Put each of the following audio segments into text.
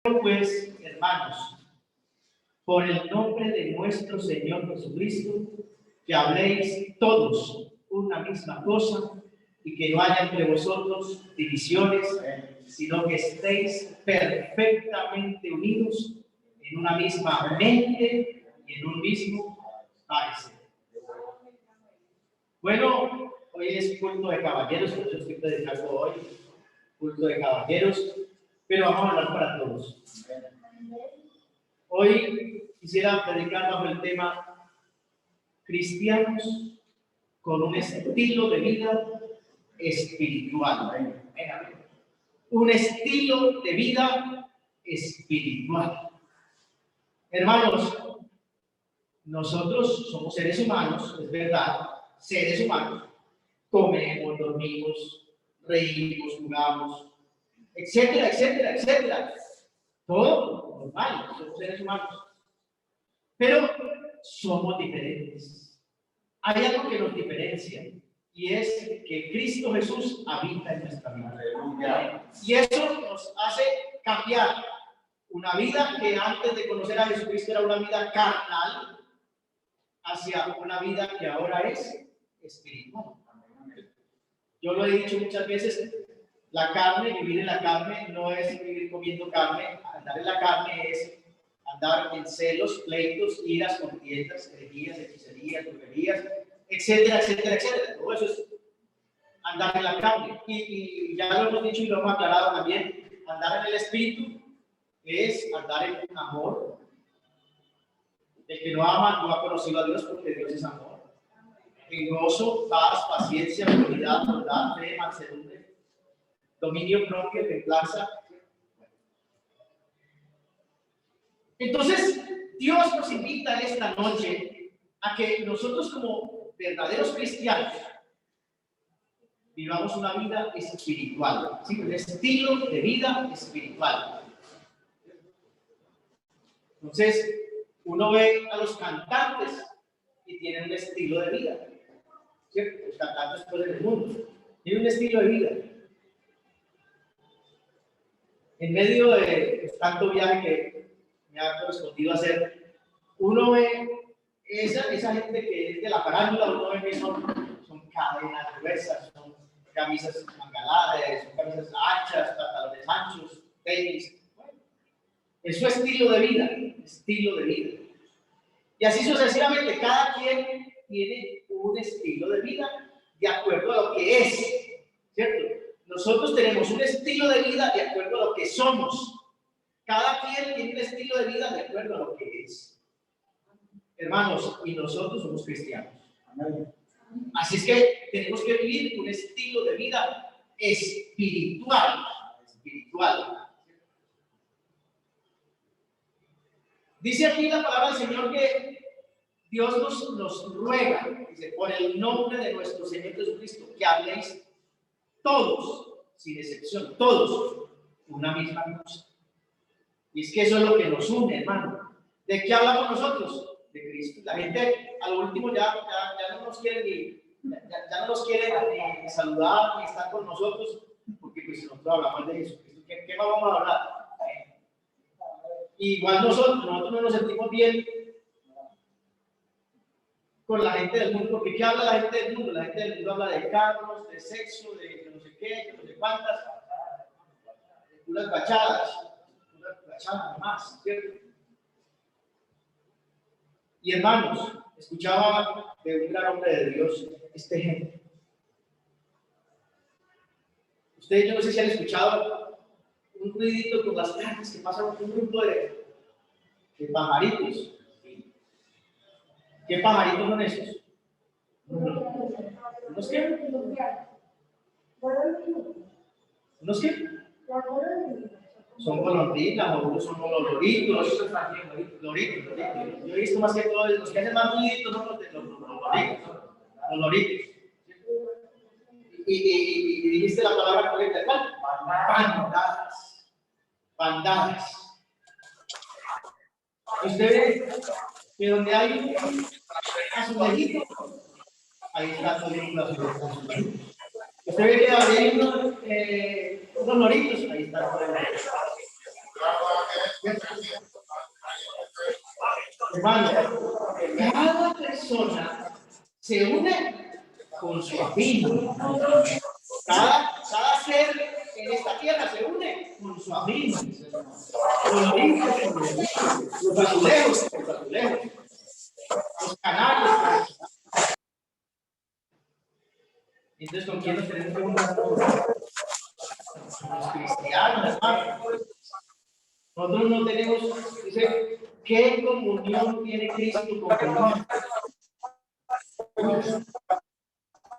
Pues, hermanos, por el nombre de nuestro Señor Jesucristo, que habléis todos una misma cosa y que no haya entre vosotros divisiones, sino que estéis perfectamente unidos en una misma mente y en un mismo parecer. Bueno, hoy es culto de caballeros, por eso estoy predicando hoy, culto de caballeros, pero vamos a hablar para todos. Hoy quisiera predicar bajo el tema cristianos con un estilo de vida espiritual. Un estilo de vida espiritual. Hermanos, nosotros somos seres humanos, es verdad, seres humanos. Comemos, dormimos, reímos, jugamos, etcétera, etcétera, etcétera. Todo normal, somos seres humanos. Pero somos diferentes. Hay algo que nos diferencia y es que Cristo Jesús habita en nuestra vida. Y eso nos hace cambiar una vida que antes de conocer a Jesucristo era una vida carnal hacia una vida que ahora es espiritual. Yo lo he dicho muchas veces, la carne, vivir en la carne no es vivir comiendo carne, andar en la carne es andar en celos, pleitos, iras, contiendas, herejías, hechicerías, brujerías, etcétera, etcétera, etcétera. Todo eso es andar en la carne. Y ya lo hemos dicho y lo hemos aclarado también, andar en el espíritu es andar en amor. El que no ama no ha conocido a Dios porque Dios es amor. En gozo, paz, paciencia, bondad, bondad, fe, mansedumbre, dominio propio, templanza. Entonces, Dios nos invita esta noche a que nosotros como verdaderos cristianos vivamos una vida espiritual, ¿sí? Un estilo de vida espiritual. Entonces, uno ve a los cantantes y tienen un estilo de vida, ¿cierto? Los cantantes pues en el mundo tienen un estilo de vida. En medio de tanto viaje que me ha correspondido hacer, uno ve esa gente que es de la farándula, uno ve que son cadenas gruesas, son camisas mangaladas, son camisas anchas, pantalones anchos, tenis. Bueno, es su estilo de vida, estilo de vida. Y así sucesivamente, cada quien tiene un estilo de vida de acuerdo a lo que es, ¿cierto? Nosotros tenemos un estilo de vida de acuerdo a lo que somos. Cada quien tiene un estilo de vida de acuerdo a lo que es. Hermanos, y nosotros somos cristianos. Así es que tenemos que vivir un estilo de vida espiritual. Dice aquí la palabra del Señor que Dios nos ruega, dice, por el nombre de nuestro Señor Jesucristo, que habléis todos, sin excepción, todos, una misma cosa. Y es que eso es lo que nos une, hermano. ¿De qué hablamos nosotros? De Cristo. La gente al último ya no nos quiere ya no nos quiere ni saludar ni estar con nosotros, porque pues nosotros hablamos de Jesucristo. ¿Qué más vamos a hablar? Igual nosotros no nos sentimos bien con la gente del mundo, porque ¿qué habla la gente del mundo? La gente del mundo habla de carros, de sexo, de no sé qué, de no sé cuántas, de puras bachadas más, ¿cierto? Y hermanos, escuchaba de un gran hombre de Dios este ejemplo. Ustedes, yo no sé si han escuchado un ruidito con las cartas que pasan un grupo de pajaritos. ¿Qué pajaritos son esos? ¿Unos qué? ¿Unos qué? Son golondrinas, o son los loritos. Loritos. Yo he visto más que todo, los que hacen más ruiditos son los loritos. Y dijiste la palabra correcta, ¿cuál? Bandadas. Usted ve que donde hay un azulejito, ahí está todo el azulejito. Usted ve que hay unos loritos, ahí está todo el Hermano, cada persona se une con su afín. Cada ser en esta tierra se une con su afín. Los limpios, los azulejos, los canarios. Entonces, ¿con quién nos tenemos que juntar? Los cristianos, hermano. Nosotros no tenemos, dice, ¿qué comunión tiene Cristo con el mundo?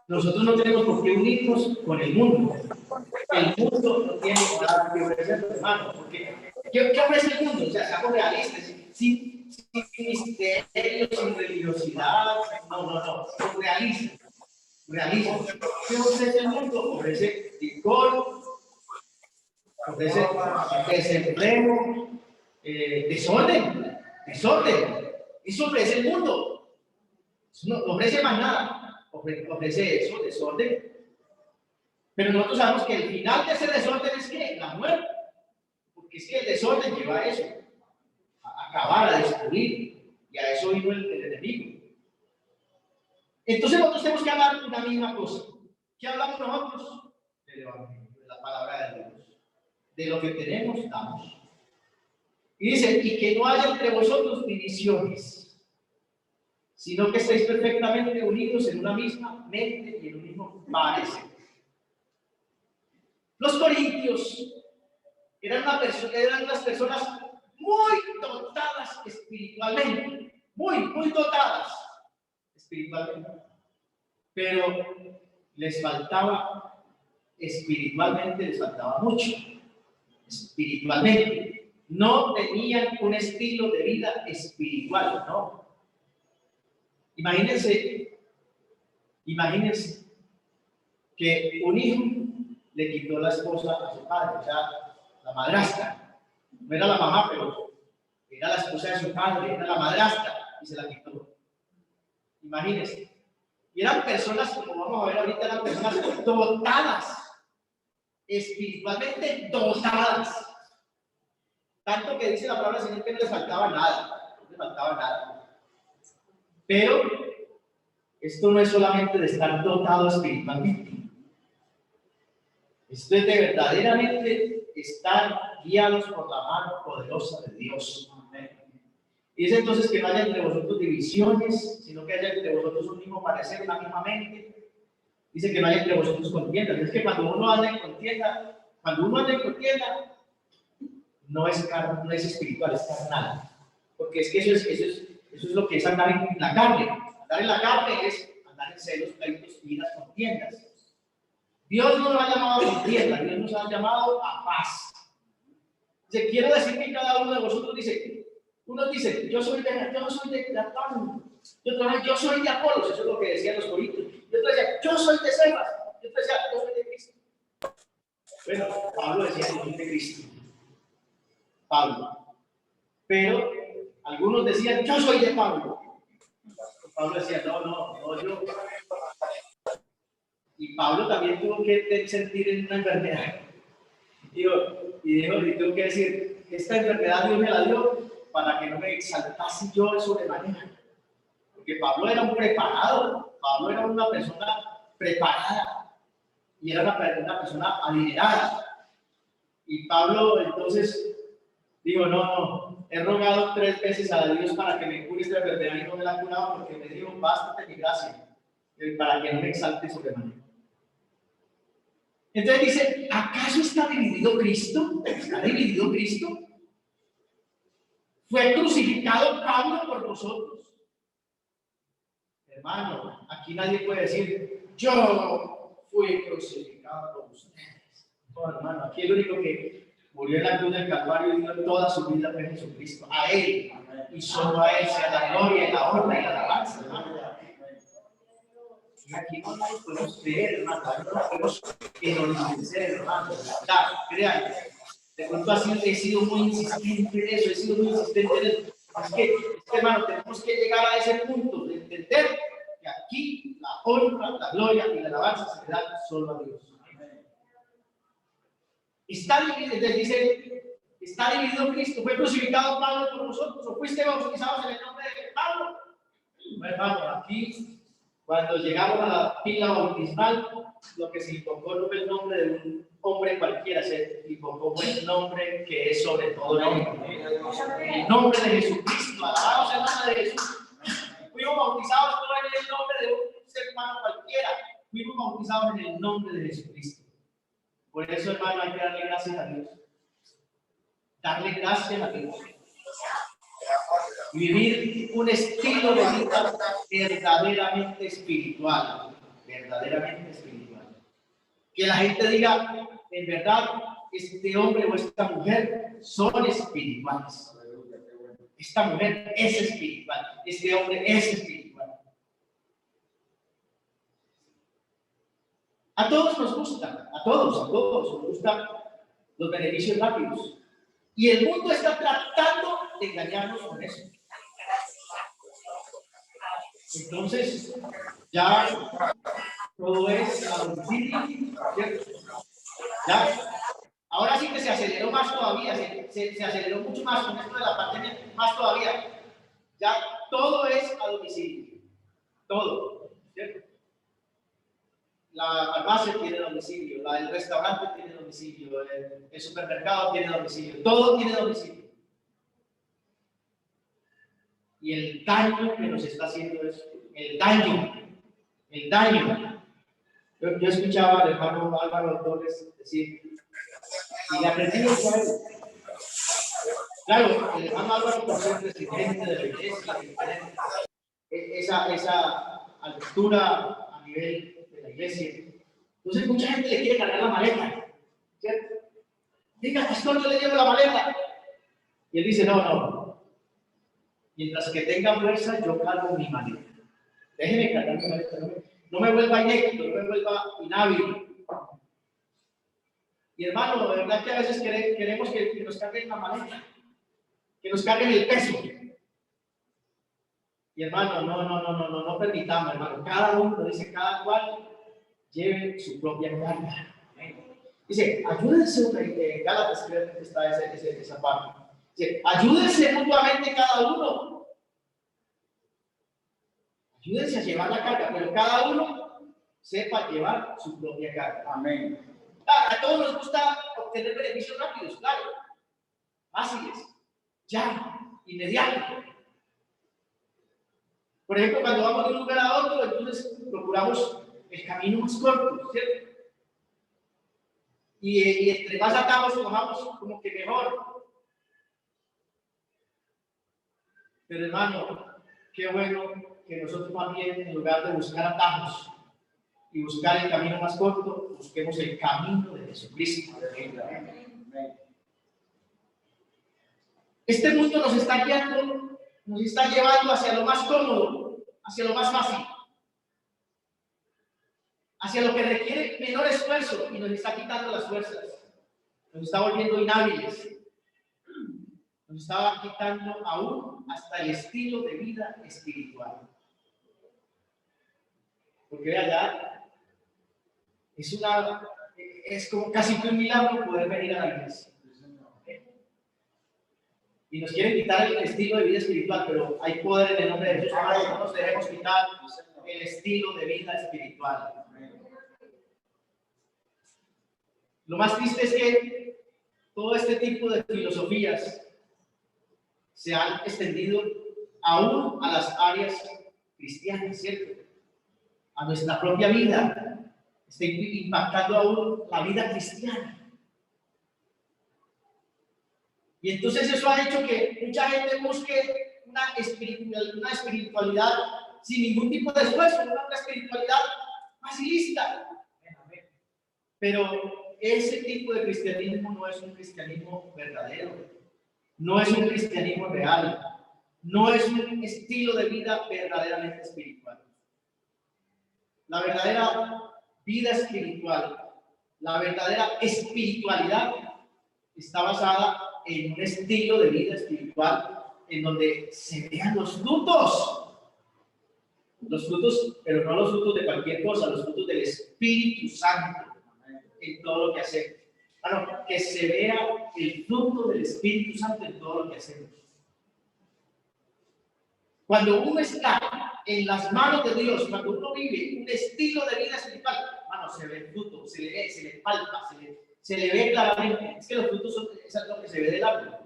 Nosotros no tenemos por qué unirnos con el mundo. El mundo no tiene nada que ofrecer, hermano. Porque, ¿qué ofrece el mundo? O sea, seamos realistas, sin misterio, sin religiosidad. No. Realistas. ¿Qué ofrece el mundo? Ofrece licor, ofrece desempleo, desorden. Eso ofrece el mundo. No ofrece más nada. Ofrece eso, desorden. Pero nosotros sabemos que el final de ese desorden es ¿qué? La muerte. Porque es que el desorden lleva a eso, a acabar, a destruir. Y a eso vino el enemigo. Entonces nosotros tenemos que hablar una misma cosa. ¿Qué hablamos nosotros? Del Evangelio, de la palabra de Dios. De lo que tenemos, damos. Y dice, y que no haya entre vosotros divisiones, sino que estéis perfectamente unidos en una misma mente y en un mismo parecer. Los corintios eran unas personas muy dotadas espiritualmente, muy dotadas espiritualmente, pero les faltaba espiritualmente, les faltaba mucho. Espiritualmente no tenían un estilo de vida espiritual, ¿no? Imagínense que un hijo le quitó la esposa a su padre, o sea, la madrastra. No era la mamá, pero era la esposa de su padre, era la madrastra y se la quitó. Imagínense. Y eran personas, como vamos a ver ahorita, eran personas dotadas, espiritualmente dotadas. Tanto que dice la palabra del Señor que no les faltaba nada. Pero esto no es solamente de estar dotado espiritualmente. Esto es de verdaderamente estar guiados por la mano poderosa de Dios. Y dice entonces que no haya entre vosotros divisiones, sino que haya entre vosotros un mismo parecer, una misma mente. Dice que no haya entre vosotros contiendas. Es que cuando uno anda en contienda, no es carne, no es espiritual, es carnal. Porque es que eso es lo que es andar en la carne. Andar en la carne es andar en celos, pleitos, iras, contiendas. Dios no nos ha llamado a contienda, Dios nos ha llamado a paz. Dice, quiero decir que cada uno de vosotros dice, uno dice, yo soy de Apolo, yo soy de Apolos, eso es lo que decían los corintios. Y otro decía, yo soy de Cefas, y otro decía, yo soy de Cristo. Bueno, Pablo decía, yo soy de Cristo. Pablo. Pero algunos decían, yo soy de Pablo. Pablo decía, no, yo. Y Pablo también tuvo que sentir en una enfermedad. Y tengo que decir, esta enfermedad Dios me la dio para que no me exaltase yo de sobremanera. Porque Pablo era un preparado, Pablo era una persona preparada y era una persona adinerada. Y Pablo entonces digo, no, he rogado 3 veces a Dios para que me cure esta enfermedad y no me la ha curado porque me dijo, bástate mi gracia, para que no me exalte sobremanera. Entonces dice, ¿acaso está dividido Cristo? ¿Está dividido Cristo? ¿Fue crucificado Pablo por vosotros? Hermano, aquí nadie puede decir, yo fui crucificado por ustedes. No, hermano, aquí el único que murió en la cruz del Calvario y dio toda su vida fue Jesucristo. A Él, y solo a Él sea la gloria, y la honra y la alabanza, hermano. Y aquí no nos podemos creer, hermano, no nos podemos enorgullecer, hermano. Claro, créanme, de pronto así he sido muy insistente en eso, Es que, hermano, tenemos que llegar a ese punto de entender que aquí la honra, la gloria y la alabanza se le dan solo a Dios. Está dividido, dice, Está dividido Cristo. ¿Fue crucificado Pablo por nosotros o fuiste bautizados en el nombre de Pablo? No, hermano, aquí, cuando llegamos a la pila bautismal, lo que se invocó no fue el nombre de un hombre cualquiera, se invocó el nombre que es sobre todo nombre. El nombre de Jesucristo, alabamos el nombre de Jesús. Fuimos bautizados no en el nombre de un ser humano cualquiera, fuimos bautizados en el nombre de Jesucristo. Por eso, hermano, hay que darle gracias a Dios. Darle gracias a Dios. Vivir un estilo de vida verdaderamente espiritual. Verdaderamente espiritual. Que la gente diga, en verdad, este hombre o esta mujer son espirituales. Esta mujer es espiritual. Este hombre es espiritual. A todos nos gusta, a todos nos gustan los beneficios rápidos. Y el mundo está tratando de engañarnos con eso. Entonces, ya todo es a domicilio, ¿cierto? Ya, ahora sí que se aceleró más todavía, se aceleró mucho más con esto de la pandemia, más todavía. Ya todo es a domicilio, todo, ¿cierto? La farmacia tiene domicilio, el restaurante tiene domicilio, el supermercado tiene domicilio, todo tiene domicilio. Y el daño que nos está haciendo es el daño. Yo escuchaba al hermano Álvaro Torres decir, y le aprendí mucho a él. Claro, el hermano Álvaro por ser presidente de la iglesia, esa altura a nivel de la iglesia. Entonces mucha gente le quiere cargar la maleta, ¿cierto? Diga, pastor, yo le llevo la maleta. Y él dice, no. Mientras que tenga fuerza, yo cargo mi maleta. Déjeme cargar mi maleta. No me vuelva inepto, no me vuelva inhábil. Y hermano, de verdad que a veces queremos que nos carguen la maleta, que nos carguen el peso. Y hermano, no permitamos, hermano. Cada uno, dice, cada cual lleve su propia carga. Dice, ayúdense, en Gálatas creo que está esa parte. Dice, ayúdense mutuamente cada uno. Ayúdense a llevar la carga, pero cada uno sepa llevar su propia carga. Amén. A todos nos gusta obtener beneficios rápidos, claro. Fáciles, ya, inmediato. Por ejemplo, cuando vamos de un lugar a otro, entonces procuramos el camino más corto, ¿cierto? Y entre más atajos cojamos, como que mejor. Pero hermano, qué bueno que nosotros más bien, en lugar de buscar atajos y buscar el camino más corto, busquemos el camino de Jesucristo. Este mundo nos está guiando, nos está llevando hacia lo más cómodo, hacia lo más fácil, hacia lo que requiere menor esfuerzo y nos está quitando las fuerzas, nos está volviendo inhábiles, nos está quitando aún hasta el estilo de vida espiritual. Porque vea, ya es como casi que un milagro poder venir a la iglesia. Y nos quieren quitar el estilo de vida espiritual, pero hay poder en el nombre de Jesús. No nos debemos quitar el estilo de vida espiritual. Lo más triste es que todo este tipo de filosofías se han extendido aún a las áreas cristianas, ¿cierto? A nuestra propia vida. Está impactando aún la vida cristiana. Y entonces eso ha hecho que mucha gente busque una espiritualidad sin ningún tipo de esfuerzo, una espiritualidad facilista. Pero ese tipo de cristianismo no es un cristianismo verdadero, no es un cristianismo real, no es un estilo de vida verdaderamente espiritual. La verdadera vida espiritual, la verdadera espiritualidad está basada en un estilo de vida espiritual en donde se vean los frutos, pero no los frutos de cualquier cosa, los frutos del Espíritu Santo en todo lo que hacemos. Bueno, que se vea el fruto del Espíritu Santo en todo lo que hacemos. Cuando uno está en las manos de Dios, cuando uno vive un estilo de vida espiritual, hermano, se ve el fruto, se le ve, se le palpa, se le ve claramente. Es que los frutos son, es algo que se ve del árbol.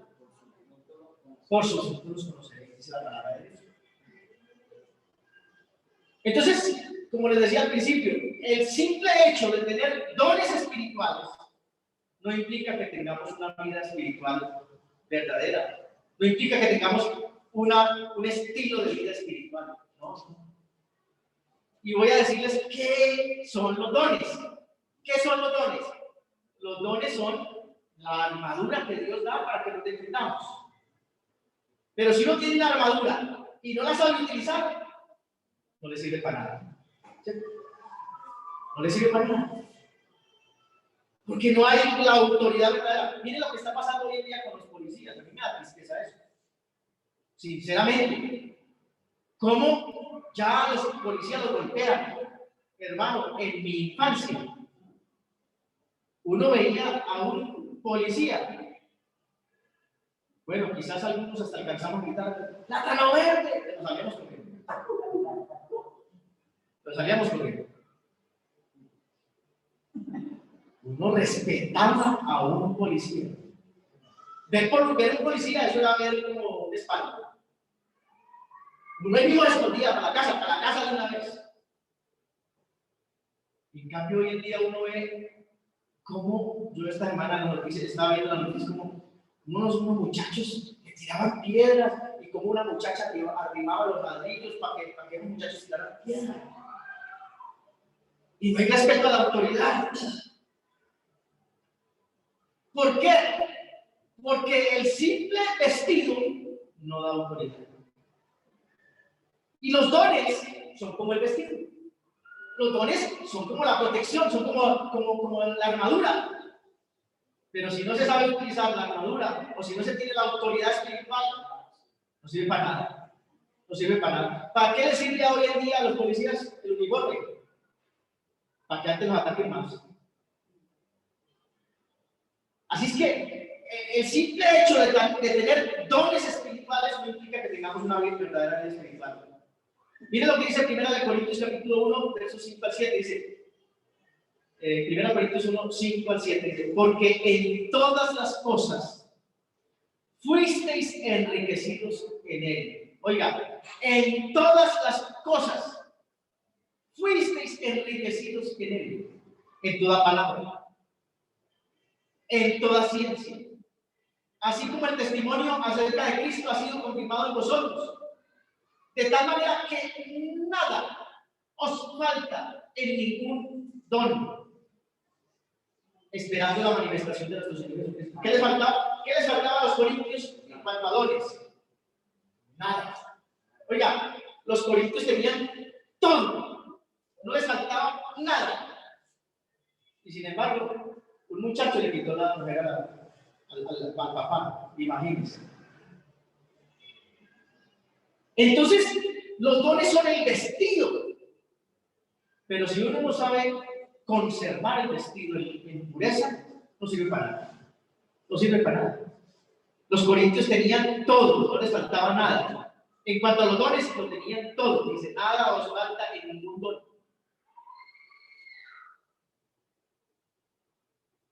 Por sus frutos conoceréis, dice la palabra de Dios. Entonces, como les decía al principio, el simple hecho de tener dones espirituales no implica que tengamos una vida espiritual verdadera. No implica que tengamos un estilo de vida espiritual, ¿no? Y voy a decirles qué son los dones. ¿Qué son los dones? Los dones son la armadura que Dios da para que nos defendamos. Pero si uno tiene una armadura y no la sabe utilizar, no le sirve para nada. ¿Sí? No le sirve para nada. Porque no hay la autoridad verdadera. Miren lo que está pasando hoy en día con los policías. A mí me da tristeza eso. Sinceramente. ¿Cómo ya los policías los golpean? Hermano, en mi infancia, uno veía a un policía. Bueno, quizás algunos hasta alcanzamos a gritar, ¡plátano verde! Nos salíamos corriendo. Nos salíamos corriendo. Uno respetaba a un policía. Ver un policía, eso era ver como de espalda. Uno mismo escondía para la casa de una vez. En cambio, hoy en día uno ve cómo, yo esta semana en la noticia, estaba viendo la noticia, como unos muchachos que tiraban piedras y como una muchacha que arrimaba los ladrillos para que los muchachos tiraran piedras. Y no hay respeto a la autoridad. ¿Por qué? Porque el simple vestido no da autoridad. Y los dones son como el vestido. Los dones son como la protección, son como la armadura. Pero si no se sabe utilizar la armadura, o si no se tiene la autoridad espiritual, no sirve para nada. No sirve para nada. ¿Para qué les sirve hoy en día a los policías el uniforme? Para que antes los ataquen más. Así es que el simple hecho de tener dones espirituales no implica que tengamos una vida verdadera espiritual. Miren lo que dice 1 Corintios capítulo 1, versos 5 al 7, dice, 1 Corintios 1, 5 al 7, dice, porque en todas las cosas fuisteis enriquecidos en él. Oiga, en todas las cosas fuisteis enriquecidos en él, en toda palabra, en toda ciencia, así como el testimonio acerca de Cristo ha sido confirmado en vosotros, de tal manera que nada os falta en ningún don, esperando la manifestación de nuestro Señor Jesucristo. ¿Qué les faltaba? ¿Qué les faltaba a los corintios en cuanto a dones? Nada. Oiga, los corintios tenían todo, no les faltaba nada. Y sin embargo, un muchacho le quitó la mujer al papá, imagínense. Entonces, los dones son el vestido. Pero si uno no sabe conservar el vestido en pureza, no sirve para nada. No sirve para nada. Los corintios tenían todo, no les faltaba nada. En cuanto a los dones, lo tenían todo. Dice, nada os falta en ningún don.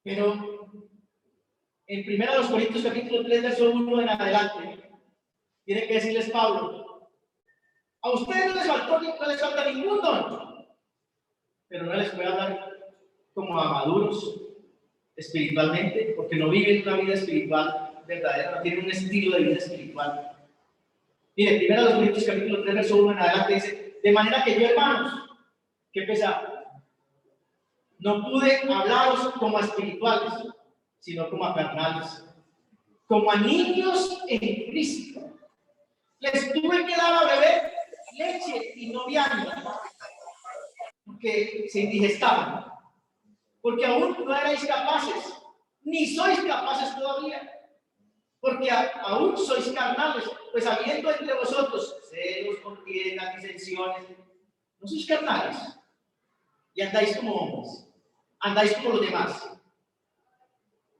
Pero en 1 Corintios capítulo 3, verso 1 en adelante, tiene que decirles Pablo, a ustedes no les falta ningún don, pero no les puede hablar como a maduros espiritualmente, porque no viven una vida espiritual verdadera, no tienen un estilo de vida espiritual. Mire, 1 Corintios capítulo 3, verso 1 en adelante dice, de manera que yo, hermanos, qué pesado, no pude hablaros como a espirituales, sino como a carnales, como a niños en Cristo. Les tuve que dar a beber leche y no vianda, porque se indigestaban, porque aún no erais capaces, ni sois capaces todavía, porque aún sois carnales, pues habiendo entre vosotros celos, contiendas, disensiones, no sois carnales, y andáis como hombres, andáis como los demás.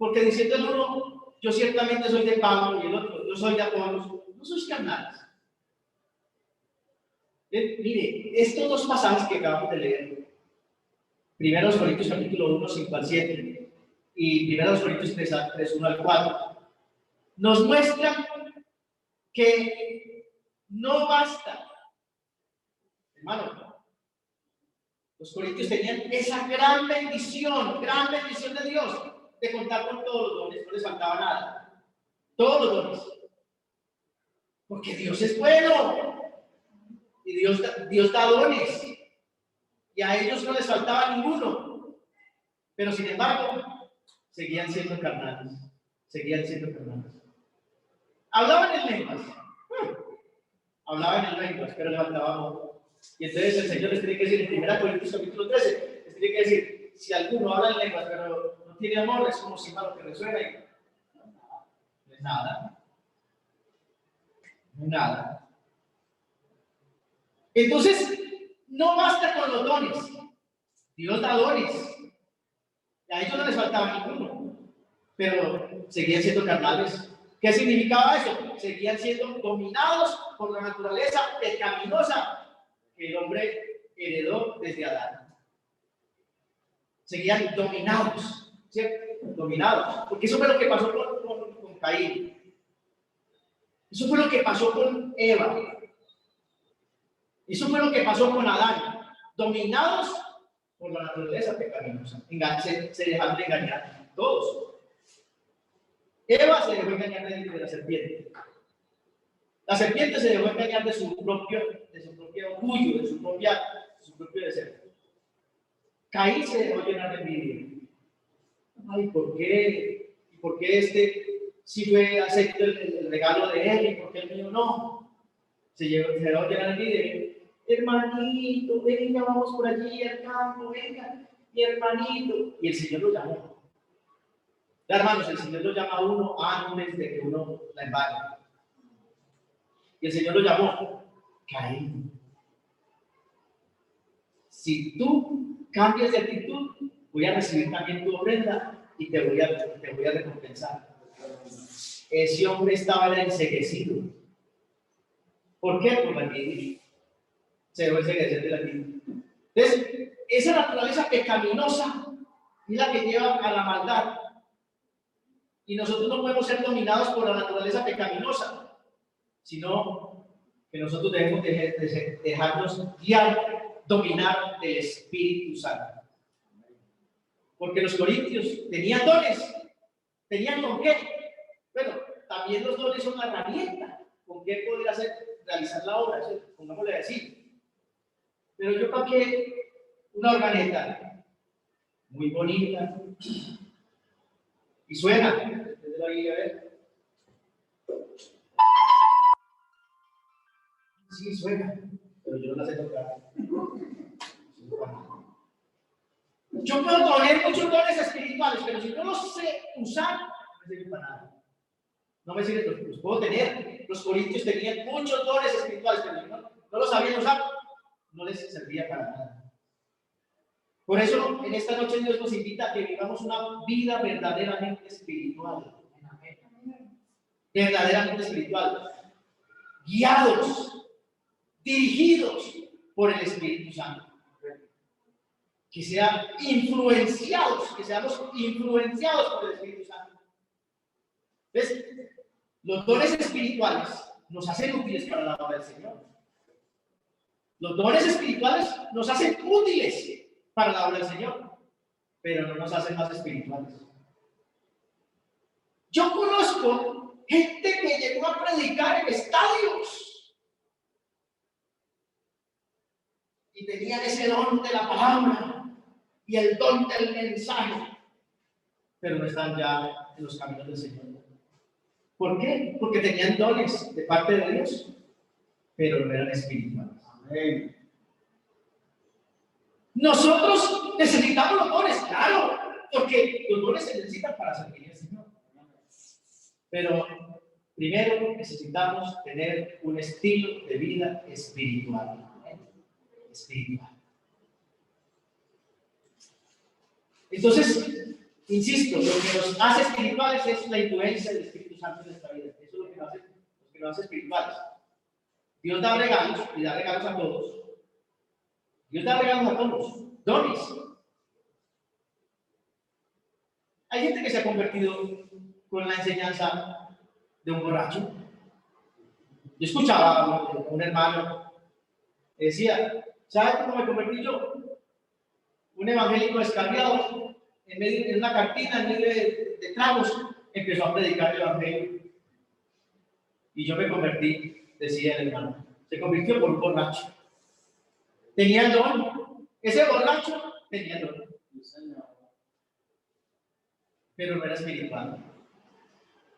Porque diciendo el uno, yo ciertamente soy de Pablo, y el otro, yo soy de Apolos, no sois carnales. Mire, estos dos pasajes que acabamos de leer, 1 Corintios capítulo 1, 5 al 7, y 1 Corintios 3, 1 al 4, nos muestran que no basta, hermano. Los corintios tenían esa gran bendición de Dios, de contar con todos los dones, no les faltaba nada, todos los dones, porque Dios es bueno, y Dios da dones, y a ellos no les faltaba ninguno, pero sin embargo, seguían siendo carnales, hablaban en lenguas, pero les faltaba amor. Y entonces el Señor les tiene que decir en 1 Corintios capítulo 13, les tiene que decir, si alguno habla en lenguas pero no tiene amor, es como si malo que resuena y no es nada. No es nada. Entonces, no basta con los dones. Dios da dones. A ellos no les faltaba ninguno, pero seguían siendo carnales. ¿Qué significaba eso? Seguían siendo dominados por la naturaleza pecaminosa que el hombre heredó desde Adán. Seguían dominados, ¿cierto? Dominados, porque eso fue lo que pasó con Caín. Eso fue lo que pasó con Eva. Eso fue lo que pasó con Adán. Dominados por la naturaleza pecaminosa. Se dejaron de engañar todos. Eva se dejó engañar de la serpiente. La serpiente se dejó engañar de su propio orgullo, de su propio deseo. Caín se dejó llenar de envidia. Ay, ¿por qué? ¿Y por qué sí fue acepto el regalo de él y por qué el mío no? Se dejó llenar de envidia. Hermanito, venga, vamos por allí al campo, venga, mi hermanito. Y el Señor lo llamó. Ya, hermanos, el Señor lo llama a uno antes de que uno la embargue. Y el Señor lo llamó Caín. Si tú cambias de actitud, voy a recibir también tu ofrenda y te voy a recompensar. Ese hombre estaba enceguecido. ¿Por qué? Por la envidia. Se dejó enceguecer de la envidia. Entonces, esa naturaleza pecaminosa es la que lleva a la maldad. Y nosotros no podemos ser dominados por la naturaleza pecaminosa, sino que nosotros debemos dejarnos guiar, dominar del Espíritu Santo. Porque los corintios tenían dones, tenían con qué. Bueno, también los dones son una herramienta con qué poder realizar la obra, ¿sí? Pongámosle así. Pero yo para qué una organeta muy bonita y suena. Desde ahí, a ver. Sí, suena, pero yo no la sé tocar. Yo puedo tener muchos dones espirituales, pero si no los sé usar, no me sirve para nada. No me sirve, los puedo tener. Los corintios tenían muchos dones espirituales, pero si no los sabían usar, no les servía para nada. Por eso, en esta noche Dios nos invita a que vivamos una vida verdaderamente espiritual. Verdaderamente espiritual. Guiados, dirigidos por el Espíritu Santo. Que seamos influenciados por el Espíritu Santo. ¿Ves? Los dones espirituales nos hacen útiles para la obra del Señor. Los dones espirituales nos hacen útiles para la obra del Señor, pero no nos hacen más espirituales. Yo conozco gente que llegó a predicar en estadios y tenían ese don de la palabra y el don del mensaje, pero no están ya en los caminos del Señor. ¿Por qué? Porque tenían dones de parte de Dios, pero no eran espirituales. Amén. Nosotros necesitamos los dones, claro, porque los dones se necesitan para servir al Señor. Pero primero necesitamos tener un estilo de vida espiritual. Espiritual. Entonces, Insisto, lo que nos hace espirituales es la influencia del Espíritu Santo en nuestra vida. Eso es lo que nos hace espirituales. Dios da regalos y da regalos a todos. Dios da regalos a todos, dones. Hay gente que se ha convertido con la enseñanza de un borracho. Yo escuchaba a un hermano que decía, ¿sabes cómo me convertí yo? Un evangélico descarriado, en una cantina, en medio de tragos, empezó a predicar el evangelio. Y yo me convertí, decía el hermano. Se convirtió por un borracho. Tenía el don. Ese borracho tenía el don. Pero no era espiritual.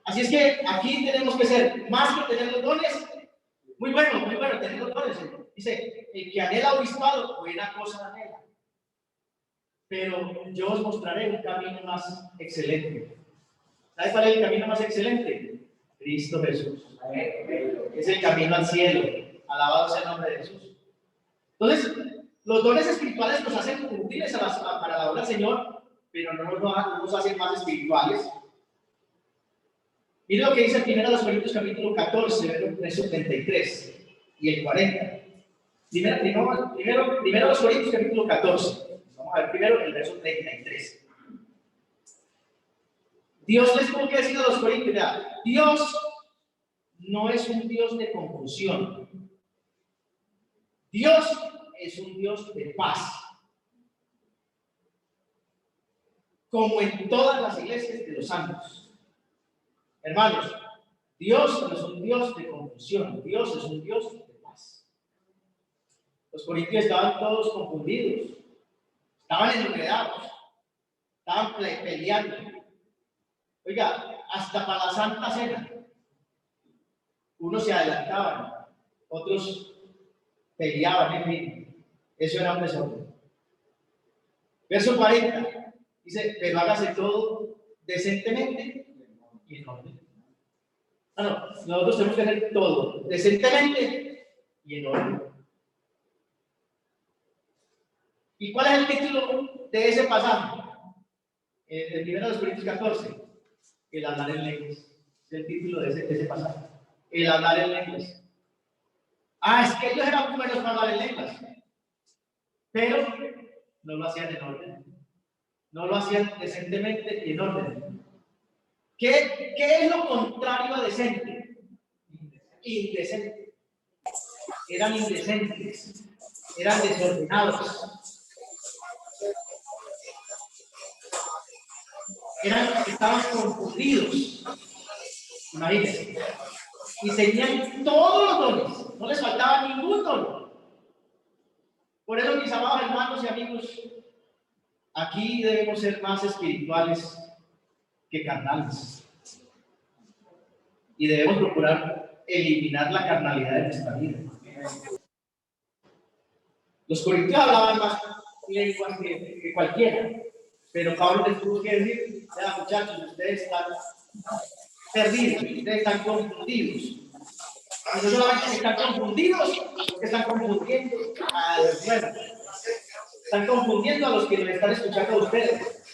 Así es que aquí tenemos que ser más que tener los dones. Muy bueno tener los dones. Dice, el que anhela obispado, buena cosa anhela. Pero yo os mostraré un camino más excelente. ¿Sabes cuál es el camino más excelente? Cristo Jesús. Es el camino al cielo. Alabado sea el nombre de Jesús. Entonces, los dones espirituales nos hacen útiles para la obra del Señor, pero no nos hacen más espirituales. Mire lo que dice 1 Corintios capítulo 14, versos 33 y el 40. Primero los Corintios capítulo 14. Vamos a ver primero el verso 33. Dios les tuvo que decir a los Corintios, mira, Dios no es un Dios de confusión. Dios es un Dios de paz. Como en todas las iglesias de los santos. Hermanos, Dios no es un Dios de confusión, Dios es un Dios de paz. Los corintios estaban todos confundidos, estaban enredados, estaban peleando. Oiga, hasta para la Santa Cena, unos se adelantaban, otros peleaban, en fin, eso era un desorden. Verso 40, dice, pero hágase todo decentemente y en orden. Nosotros tenemos que hacer todo decentemente y en orden. ¿Y cuál es el título de ese pasaje? El 1 Corintios 14, el hablar en lenguas. Es el título de ese pasaje. El hablar en lenguas. Es que ellos eran buenos para hablar en lenguas, pero no lo hacían en orden. No lo hacían decentemente y en orden. ¿Qué es lo contrario a decente? Indecente. Eran indecentes, eran desordenados, estaban confundidos, imagínense, y tenían todos los dones, no les faltaba ningún don. Por eso, mis amados hermanos y amigos, aquí debemos ser más espirituales que carnales, y debemos procurar eliminar la carnalidad de nuestra vida. Los corintios hablaban más lenguas que cualquiera, pero Pablo les tuvo que decir, muchachos, ustedes están perdidos, ustedes están confundidos. Y no solamente están confundidos, porque están confundiendo a los nuevos. Están confundiendo a los que nos están escuchando a ustedes.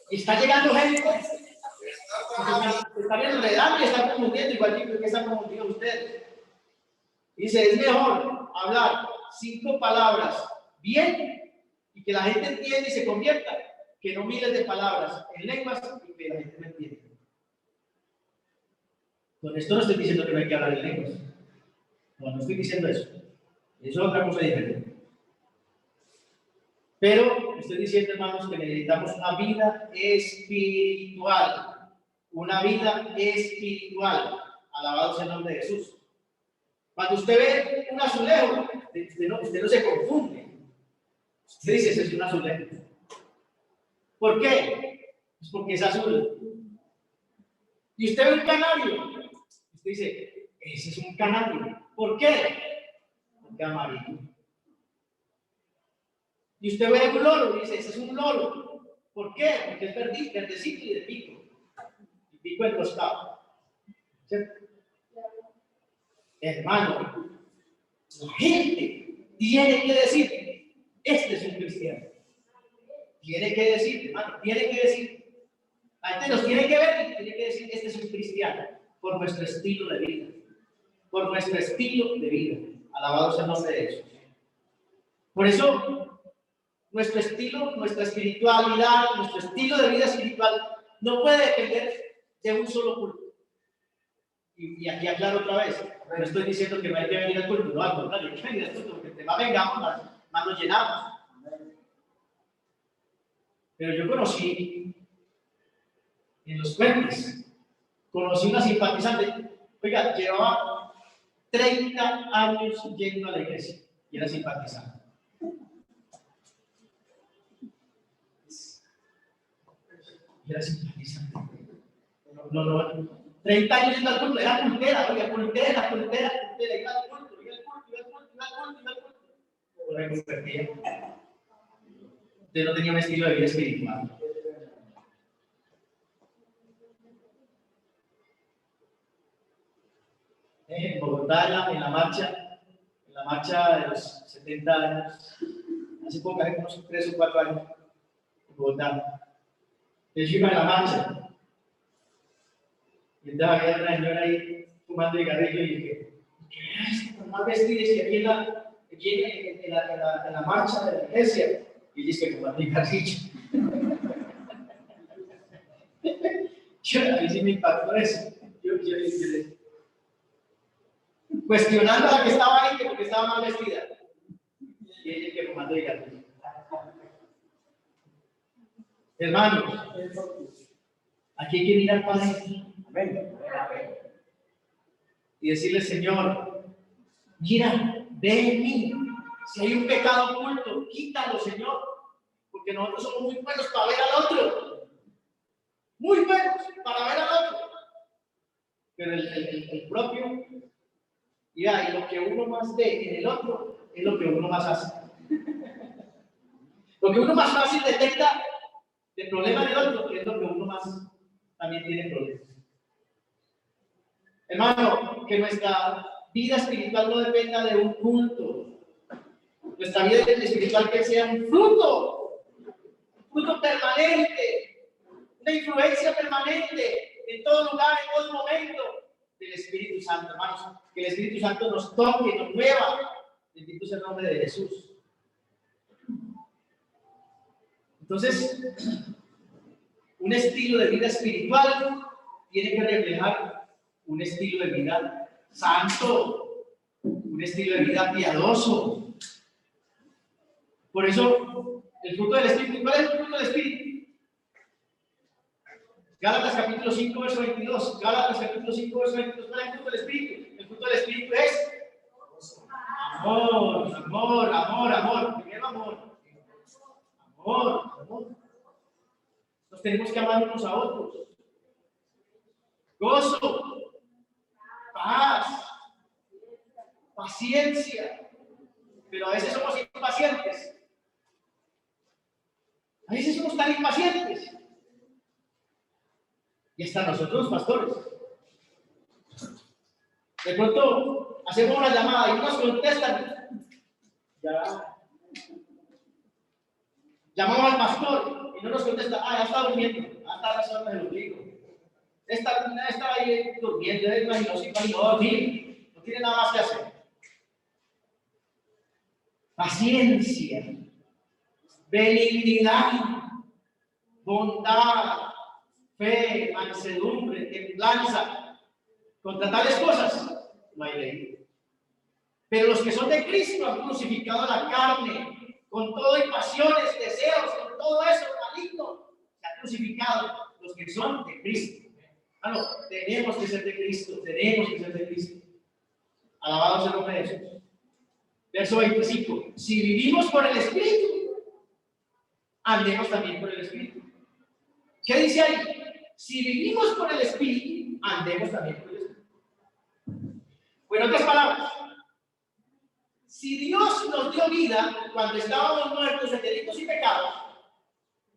Y está llegando gente que están enredando y están confundiendo, igual que están confundidos ustedes. Dice, es mejor hablar 5 palabras bien y que la gente entienda y se convierta, que no miles de palabras en lenguas y que la gente no entienda. Con esto no estoy diciendo que no hay que hablar en lenguas. No estoy diciendo eso. Eso es otra cosa diferente. Pero estoy diciendo, hermanos, que necesitamos una vida espiritual. Una vida espiritual. Alabado sea el nombre de Jesús. Cuando usted ve un azulejo, usted no se confunde. Usted dice, ese es un azulejo. ¿Por qué? Pues porque es azul. Y usted ve un canario. Usted dice, ese es un canario. ¿Por qué? Porque es amarillo. Y usted ve un loro y dice, ese es un loro. ¿Por qué? Porque es verdecito y de pico. Y pico enroscado. ¿Cierto? Hermano, la gente tiene que decir, este es un cristiano. Tiene que decir, hermano, tiene que decir. La gente nos tiene que ver y tiene que decir, este es un cristiano, por nuestro estilo de vida. Por nuestro estilo de vida. Alabado sea el nombre de Jesús. Por eso, nuestro estilo, nuestra espiritualidad, nuestro estilo de vida espiritual no puede depender de un solo culto. Y aquí aclaro otra vez, no estoy diciendo que no hay que venir al culto, no, al contrario, hay que venir al culto, porque entre más vengamos, más nos llenamos. Pero yo conocí en los puentes, conocí una simpatizante, oiga, llevaba 30 años yendo a la iglesia y era simpatizante. Y era simpatizante. No, 30 años yendo al culto, era cultera, oiga, cultera, iba al culto. Me convertía. Usted no tenía un estilo de vida espiritual. En Bogotá, en la marcha de los 70 años, hace poco, hace unos 3 o 4 años, en Bogotá. Yo iba en la marcha, y entonces había una señora ahí fumando cigarrillo y dije, ¿qué es esto? Más vestidas y aquí en la marcha de la iglesia, y dice que fumando cigarrillo. A mí sí me impactó eso. Yo cuestionando a la que estaba ahí porque estaba mal vestida. Y ella que fumando cigarrillo. Hermanos, aquí hay que mirar para adentro y decirle, Señor, mira, ve en mí. Si hay un pecado oculto, quítalo, Señor, porque nosotros somos muy buenos para ver al otro. Muy buenos para ver al otro. Pero el propio, y lo que uno más ve en el otro es lo que uno más hace. Lo que uno más fácil detecta del problema del otro es lo que uno más también tiene problemas. Hermano, que nuestra vida espiritual no dependa de un culto. Nuestra vida espiritual que sea un fruto permanente, una influencia permanente en todo lugar, en todo momento del Espíritu Santo, hermanos. Que el Espíritu Santo nos toque, nos mueva. Bendito sea el nombre de Jesús. Entonces, un estilo de vida espiritual tiene que reflejar un estilo de vida santo, un estilo de vida piadoso. Por eso, el fruto del Espíritu, ¿cuál es el fruto del Espíritu? Gálatas capítulo 5, verso 22. Gálatas capítulo 5, verso 22. ¿Cuál es el fruto del Espíritu? El fruto del Espíritu es amor. Primero amor. Nos tenemos que amar unos a otros. Gozo, paz, paciencia. Pero a veces somos impacientes. A veces somos tan impacientes. Y hasta nosotros, pastores. De pronto hacemos una llamada y nos contestan. Ya. Llamamos al pastor y no nos contesta. Ya está durmiendo. Está rezando el ombligo. Está ahí durmiendo. No tiene nada más que hacer. Paciencia, benignidad, bondad, fe, mansedumbre, templanza. Contra tales cosas no hay ley. Pero los que son de Cristo han crucificado la carne con todo y pasiones, deseos, con todo eso maligno. Se han crucificado los que son de Cristo. Tenemos que ser de Cristo, Alabado sea el nombre de Jesús. Verso 25. Si vivimos por el Espíritu, andemos también por el Espíritu. ¿Qué dice ahí? Si vivimos por el Espíritu, andemos también por el Espíritu. O en otras palabras, si Dios nos dio vida cuando estábamos muertos en delitos y pecados,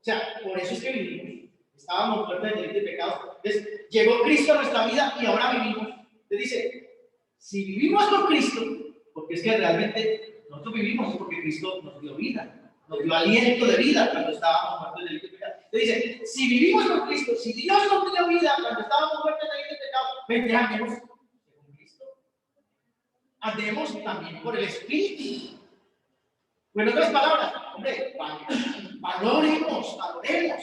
o sea, por eso es que vivimos. Estábamos muertos en delitos y pecados. Entonces, llegó Cristo a nuestra vida y ahora vivimos. Entonces dice, si vivimos con Cristo, porque es que realmente nosotros vivimos porque Cristo nos dio vida. nos dio aliento de vida cuando estábamos muertos en delito y pecado. Entonces dice, si vivimos con Cristo, si Dios nos dio vida cuando estábamos muertos en delito y pecado, vente, andemos según Cristo. Andemos también por el Espíritu. En otras palabras, hombre, valoremos lo que Dios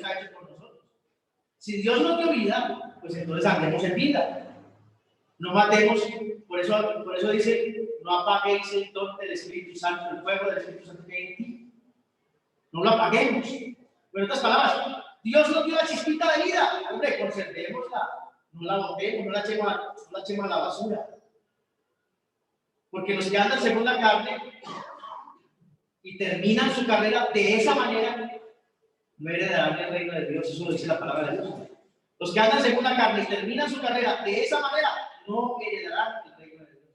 ha hecho por nosotros. Si Dios nos dio vida, pues entonces andemos en vida. No matemos, por eso dice, no apaguéis el don del Espíritu Santo, el fuego del Espíritu Santo que hay en ti. No lo apaguemos. En otras palabras, Dios nos dio la chispita de vida. Hombre, conservémosla. No la botemos, no la echemos a la basura. Porque los que andan según la carne y terminan su carrera de esa manera, no heredarán el reino de Dios. Eso lo dice la palabra de Dios. Los que andan según la carne y terminan su carrera de esa manera, no heredarán el reino de Dios.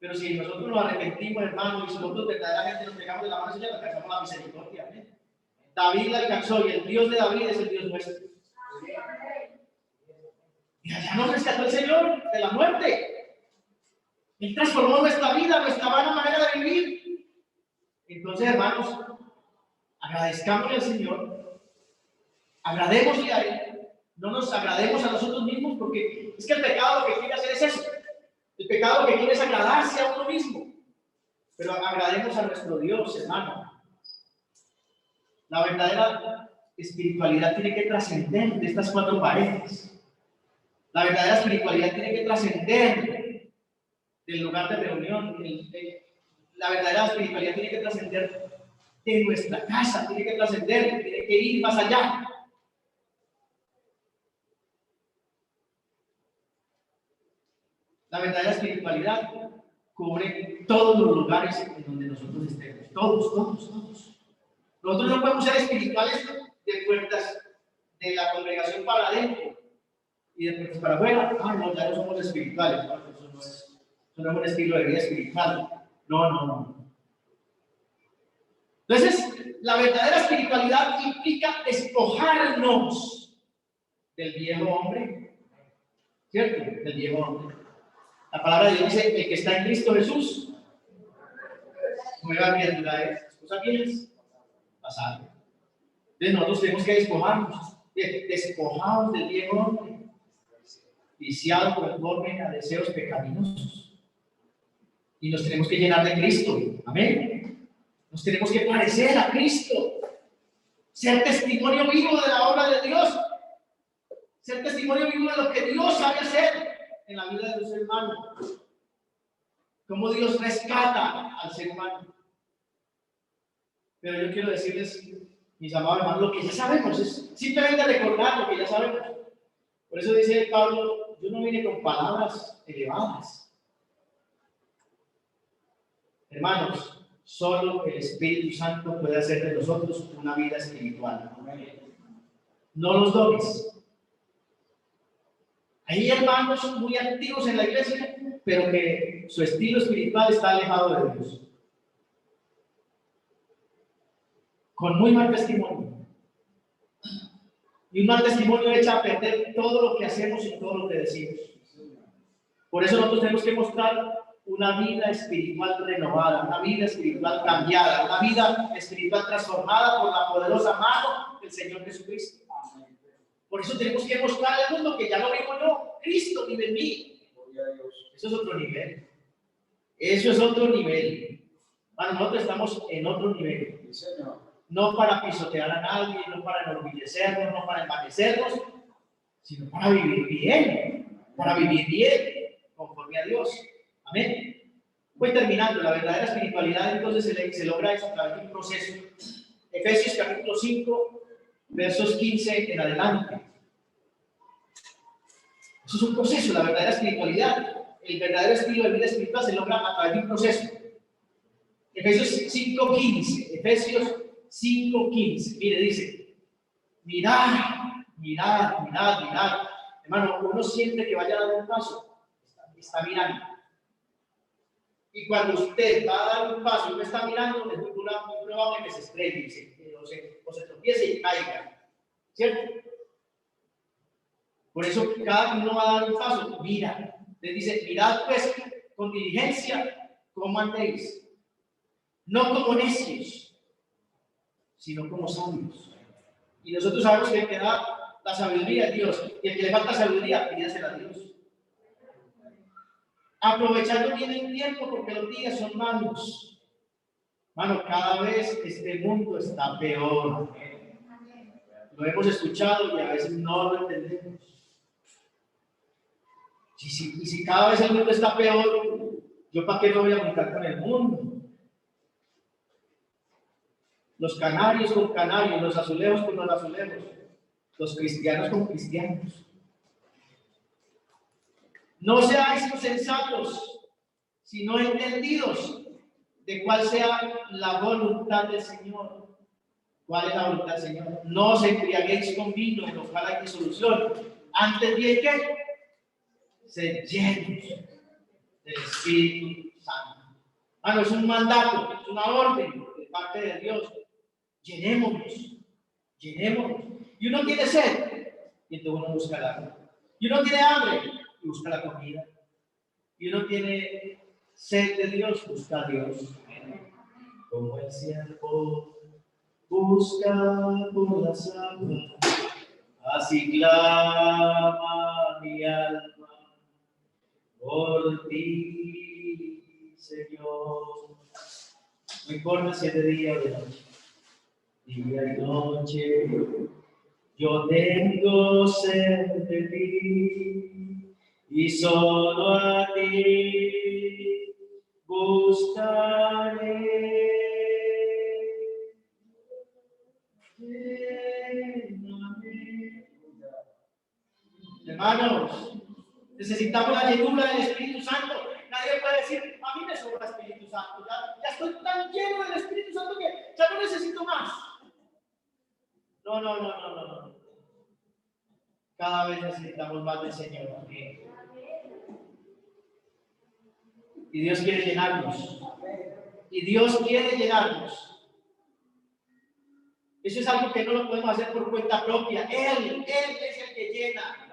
Pero si nosotros nos arrepentimos, hermanos, y si nosotros verdaderamente nos pegamos de la mano, Señor, alcanzamos la misericordia. ¿Eh? David la alcanzó y el Dios de David es el Dios nuestro. Y allá nos rescató el Señor de la muerte. Él transformó nuestra vida, nuestra vana manera de vivir. Entonces, hermanos, agradezcámosle al Señor, agradémosle a Él, no nos agrademos a nosotros mismos, porque es que el pecado lo que quiere hacer es eso. El pecado lo que quiere es agradarse a uno mismo. Pero agrademos a nuestro Dios, hermano. La verdadera espiritualidad tiene que trascender de estas cuatro paredes. La verdadera espiritualidad tiene que trascender del lugar de reunión. La verdadera espiritualidad tiene que trascender de nuestra casa, tiene que trascender, tiene que ir más allá. La verdadera espiritualidad cubre todos los lugares en donde nosotros estemos. Todos. Nosotros no podemos ser espirituales de puertas de la congregación para adentro y de puertas para afuera. No, ya no somos espirituales. ¿No? Eso no es un estilo de vida espiritual. No. Entonces, la verdadera espiritualidad implica despojarnos del viejo hombre. ¿Cierto? Del viejo hombre. La palabra de Dios dice, el que está en Cristo Jesús, nueva criatura es. ¿Cosas bienes? Pasado. Entonces nosotros tenemos que despojarnos del viejo hombre, viciado conforme a deseos pecaminosos. Y nos tenemos que llenar de Cristo. Amén. Nos tenemos que parecer a Cristo. Ser testimonio vivo de la obra de Dios. Ser testimonio vivo de lo que Dios sabe hacer en la vida de los seres humanos. Cómo Dios rescata al ser humano. Pero yo quiero decirles, mis amados hermanos, lo que ya sabemos es simplemente recordar lo que ya sabemos. Por eso dice Pablo, yo no vine con palabras elevadas. Hermanos, solo el Espíritu Santo puede hacer de nosotros una vida espiritual. No los dones. Hay hermanos muy activos en la iglesia, pero que su estilo espiritual está alejado de Dios. Con muy mal testimonio. Y un mal testimonio echa a perder todo lo que hacemos y todo lo que decimos. Por eso nosotros tenemos que mostrar una vida espiritual renovada, una vida espiritual cambiada, una vida espiritual transformada por la poderosa mano del Señor Jesucristo. Por eso tenemos que mostrar al mundo que ya lo vivo yo, Cristo vive en mí. Eso es otro nivel. Eso es otro nivel. Bueno, nosotros estamos en otro nivel. No para pisotear a nadie, no para enorgullecernos, no para envanecernos, sino para vivir bien, conforme a Dios. Amén. Voy terminando. La verdadera espiritualidad entonces se logra a través de un proceso. Efesios capítulo 5, versos 15 en adelante. Eso es un proceso, la verdadera espiritualidad. El verdadero estilo de vida espiritual se logra a través de un proceso. Efesios 5:15. Mire, dice, mirad. Hermano, uno siempre que vaya a dar un paso, está mirando. Y cuando usted va a dar un paso y no está mirando, es muy probable que se estrelle, o se tropiece y caiga. ¿Cierto? Por eso cada que uno va a dar un paso, mira. Les dice, mirad pues con diligencia cómo andéis. no como necios, sino como sabios. Y nosotros sabemos que el que da la sabiduría es Dios, y el que le falta sabiduría, pídasela a Dios. Aprovechando bien el tiempo, porque los días son malos. Mano, cada vez este mundo está peor. Lo hemos escuchado y a veces no lo entendemos. Y si cada vez el mundo está peor, ¿yo para qué me voy a juntar con el mundo? Los canarios con canarios, los azulejos con los azulejos, los cristianos con cristianos. No seáis insensatos, sino entendidos de cuál sea la voluntad del Señor. ¿Cuál es la voluntad del Señor? No os embriaguéis con vino, en lo cual hay disolución. Antes bien, ¿qué? Sed llenos del Espíritu Santo. Ah, no, es un mandato, es una orden de parte de Dios. Llenémonos. Y uno tiene sed, y entonces uno busca el agua. Y uno tiene hambre, y busca la comida. Y uno tiene sed de Dios, busca a Dios. Como el siervo busca por las aguas, así clama mi alma por ti, Señor. No importa si es de día o de noche. Día y noche, yo tengo sed de ti, y solo a ti buscaré. Hermanos, necesitamos la llenura del Espíritu Santo. Nadie puede decir, a mí me sobra el Espíritu Santo. Ya estoy tan lleno del Espíritu Santo que ya no necesito más. No. Cada vez necesitamos más del Señor. Y Dios quiere llenarnos. Eso es algo que no lo podemos hacer por cuenta propia. Él es el que llena.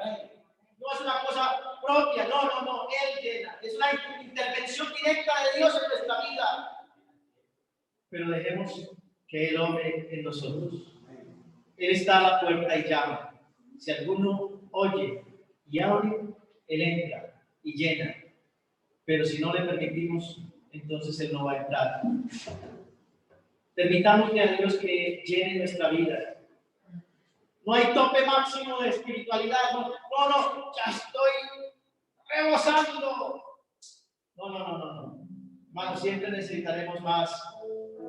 No es una cosa propia, no, Él llena. Es una intervención directa de Dios en nuestra vida. Pero dejemos que Él obre en nosotros. Él está a la puerta y llama. Si alguno oye y abre, Él entra y llena. Pero si no le permitimos, entonces Él no va a entrar. Permitámosle a Dios que llene nuestra vida. No hay tope máximo de espiritualidad. No, ya estoy rebosando. No. Hermano, siempre necesitaremos más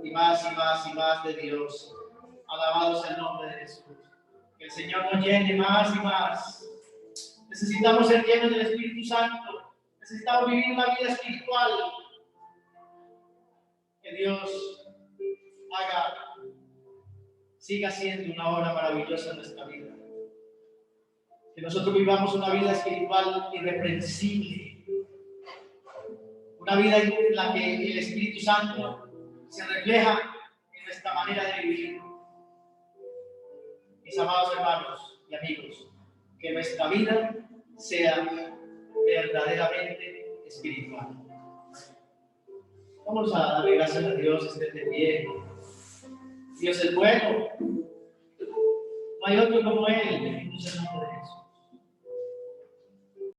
y más de Dios. Alabados el nombre de Jesús. Que el Señor nos llene más y más. Necesitamos ser llenos del Espíritu Santo. Necesitamos vivir una vida espiritual. Que Dios siga siendo una obra maravillosa en nuestra vida. Que nosotros vivamos una vida espiritual irreprensible. Una vida en la que el Espíritu Santo se refleja en nuestra manera de vivir. Mis amados hermanos y amigos, que nuestra vida sea verdaderamente espiritual. Vamos a darle gracias a Dios, estén de pie. Dios es bueno. No hay otro como Él. Bendito sea el nombre de Jesús.